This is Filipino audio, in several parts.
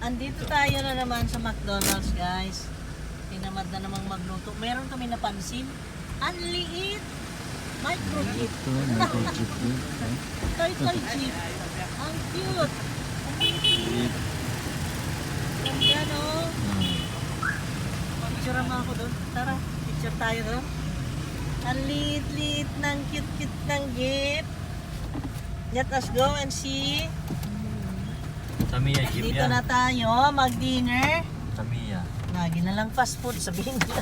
Andito tayo na naman sa McDonald's, guys. Tinamad na namang magluto. Meron kami napansin. Ang liit. Microchip. Microchip din. Toy chip. Ang cute. Ang yan, oh. Picture mo ako doon. Tara, picture tayo doon. Ang liit-liit ng cute-cute ng jeep. Let us go and see. Tamiya jeep Dito yan. na tayo, mag-dinner. Tamiya. Lagi na lang fast food, sabihin nila.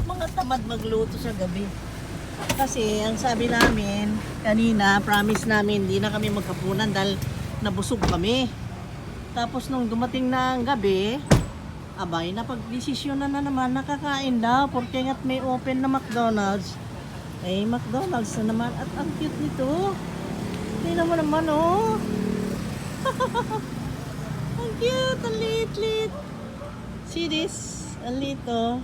Mga tamad magluto sa gabi. Kasi ang sabi namin, kanina, promise namin, hindi na kami magkapunan dahil nabusog kami. Tapos nung dumating na ang gabi, abay, napag-desisyon na naman, nakakain daw, porque nga't may open na McDonald's. Eh, McDonald's na naman. At ang cute nito. Tingnan mo naman, oh. Ang cute, ang liit-liit. See this? Ang liit, oh.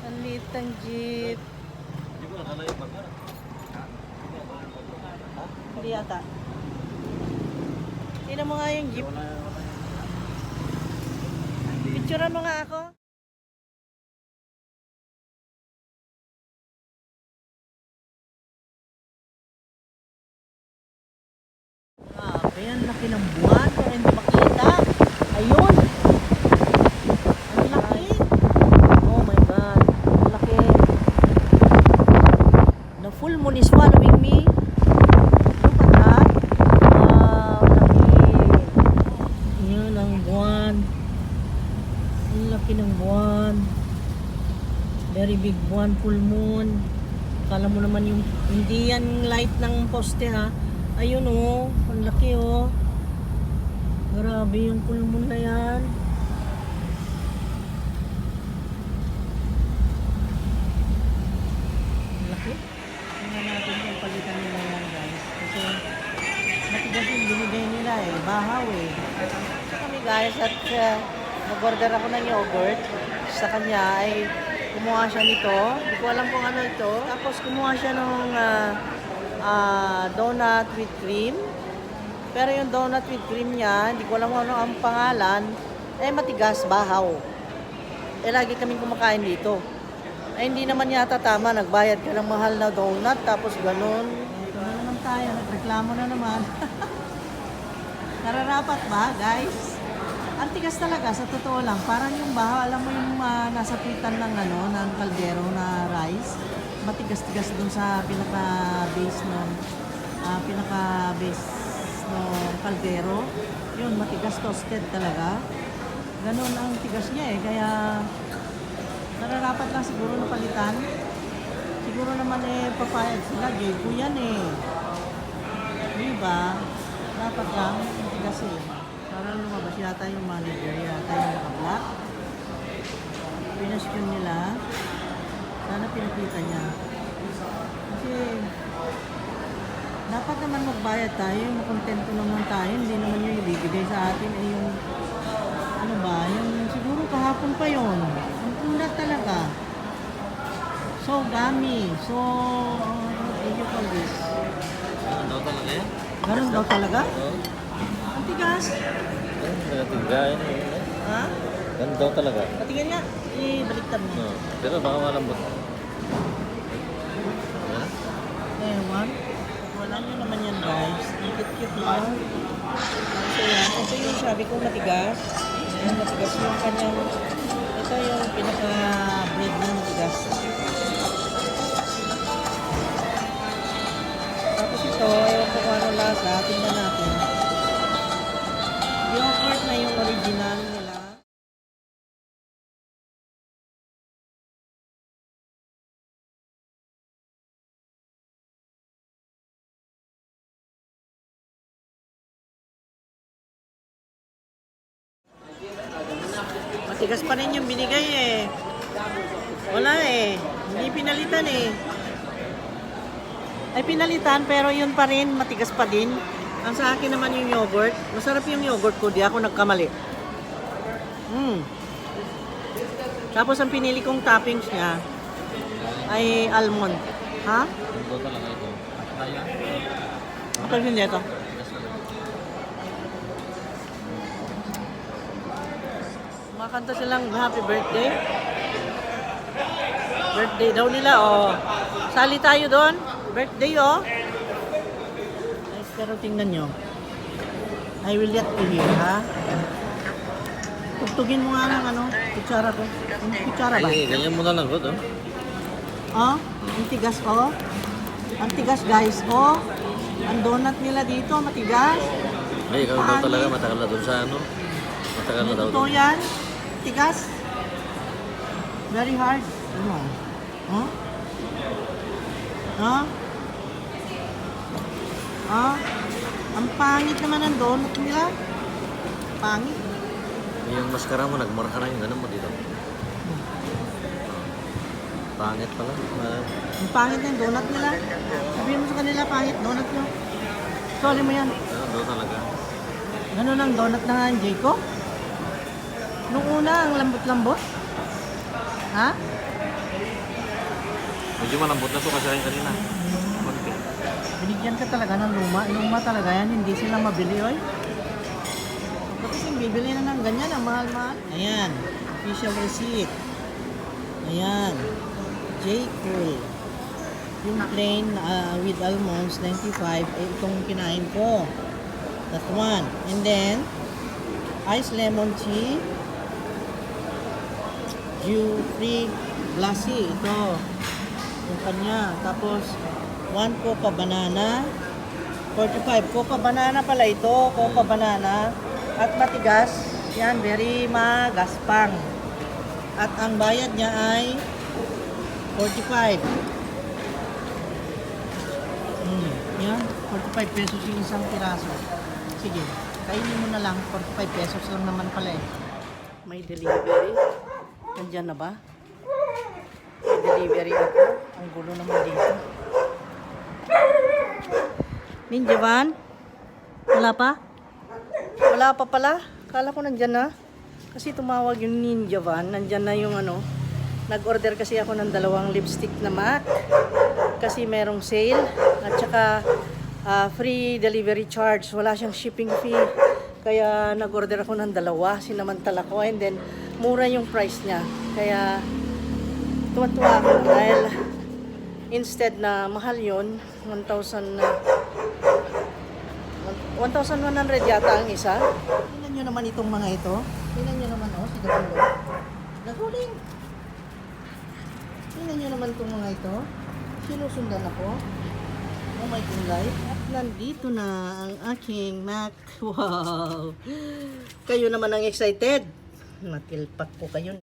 Ang liit ang jeep. Hindi yata. Tingnan mo nga yung jeep. Picturean mo nga ako. Grabe, ang laki ng buwan. Kaya hindi makita. Ayun. Ang laki. Oh my God. Ang laki. The full moon is following me. Look at that. Wow, laki. Yun ang buwan. Ang laki ng buwan. Very big buwan, full moon. Kala mo naman yung hindi yan light ng poste, ha. Ayun, oh, ang laki, oh. Grabe yung full moon na yan. Ang laki. Tingnan natin yung palitan nila yan, guys. Kasi matigas yung binigay nila, eh. Bahaw, eh. So kami, guys, at nag-order ako ng yogurt. Sa kanya ay kumuha siya nito. Hindi ko alam kung ano ito. Tapos kumuha siya ng donut with cream. Pero yung donut with cream niya, hindi ko alam kung ano ang pangalan, eh matigas, bahaw. Eh lagi kaming kumakain dito. Eh hindi naman yata tama, nagbayad ka ng mahal na donut, tapos ganun. Ito na naman tayo, nagreklamo na naman. Nararapat ba, guys? Ang tigas talaga, sa totoo lang. Parang yung bahaw, alam mo yung nasa pitan ng, ng kaldero na rice. Matigas-tigas dun sa pinaka-base ng kaldero. Yun, matigas, toasted talaga. Ganun ang tigas niya, eh. Kaya nararapat lang siguro na palitan. Siguro naman, eh, papayag sila. Gaypo yan, eh. Diba? Dapat lang, matigas, eh. Para lumabas yata yung manager, yata yung naka-black. Pinaskyon nila. Sana pinakita niya. Kasi dapat naman magbayad tayo, makontento naman tayo. Hindi naman yung ibibigay sa atin ay yung ano ba, yung siguro kahapon pa yon. Ang tunda talaga. So gummy. So what you call this? Ganun daw talaga yan? Ganun daw talaga? Oo. Ang tigas. Nagatigayan eh. Ha? Ganun daw talaga. Patingin nga. Ibaliktad mo. No. Pero baka malambot. Yan. Ewan. Wala nyo naman yan, guys. Ang cute-cute mo. So yan. Ito yung sabi ko matigas. Ayan, matigas yung kanyang... Ito yung pinaka-bread na matigas. Tapos ito, yung kung ano lasa, tingnan natin. Yogurt na yung original nila. Matigas pa rin yung binigay, eh. Wala, eh. Hindi pinalitan, eh. Ay pinalitan, pero yun pa rin, matigas pa din. Ang sa akin naman yung yogurt. Masarap yung yogurt ko, di ako nagkamali. Tapos ang pinili kong toppings niya ay almond. Ha? Ganun daw talaga ito. Kaya? Kapag hindi ito. Kumakanta silang happy birthday. Birthday daw nila, oh. Sali tayo doon. Birthday, oh. Ay, pero tingnan nyo. I will yet to hear, ha? Tugtugin mo nga ng ano, kutsara ko. Yung kutsara ba? Ay, ganyan mo na lang, God, oh. Oh, ang tigas, oh. Ang tigas, guys, oh. Ang donut nila dito, matigas. Ay, ikaw daw talaga, matagal na doon sa ano. Matagal na daw Totoo doon. yan. Tigas. Very hard. Ano? Huh? Huh? Ah? Ang pangit naman ng donut nila. Pangit. Yung maskara mo, nagmarka na yung ganun mo dito. Pangit pala. Ang pangit ng donut nila. Sabihin mo sa kanila, pangit donut nyo. Sorry mo yan. Ano daw talaga. Ganun ang donut na nga ang Jayco. Nung una, ang lambot-lambot. Ha? Medyo malambot na to kasi rin kanina. Konti. Binigyan ka talaga ng luma. Luma talaga yan. Hindi sila mabili, oy. Bakit yung bibili na ng ganyan? Ang mahal-mahal. Ayan. Official receipt. Ayan. J-Cool. Yung plain with almonds, 95. Itong kinain ko. That one. And then, iced lemon tea. Dew free glassy. Ito. Yung kanya. Tapos, 1 coca banana. 45. Coca banana pala ito. Coca banana. At matigas. Yan. Very magaspang. At ang bayad niya ay 45. Yan. 45 pesos yung isang piraso. Sige. Kainin mo na lang. 45 pesos lang naman pala eh. May delivery. Nandiyan na ba? May delivery ako. Ang gulo naman dito. Ninja van? Wala pa? Wala pa pala? Kala ko nandyan na. Kasi tumawag yung Ninja van. Nandyan na yung ano. Nag-order kasi ako ng 2 lipstick na MAC. Kasi merong sale. At saka free delivery charge. Wala siyang shipping fee. Kaya nag-order ako ng 2. Sinamantala ko. And then, mura yung price niya. Kaya, tuwa-tuwa ako dahil instead na mahal yun, 1,100 yata ang isa. Tingnan nyo naman itong mga ito. Tingnan nyo naman, oh, si Daguling. Daguling! Tingnan nyo naman itong mga ito. Sinusundan ako. Oh my God. At nandito na ang aking Mac. Wow! Kayo naman ang excited. Matilpak ko kayo.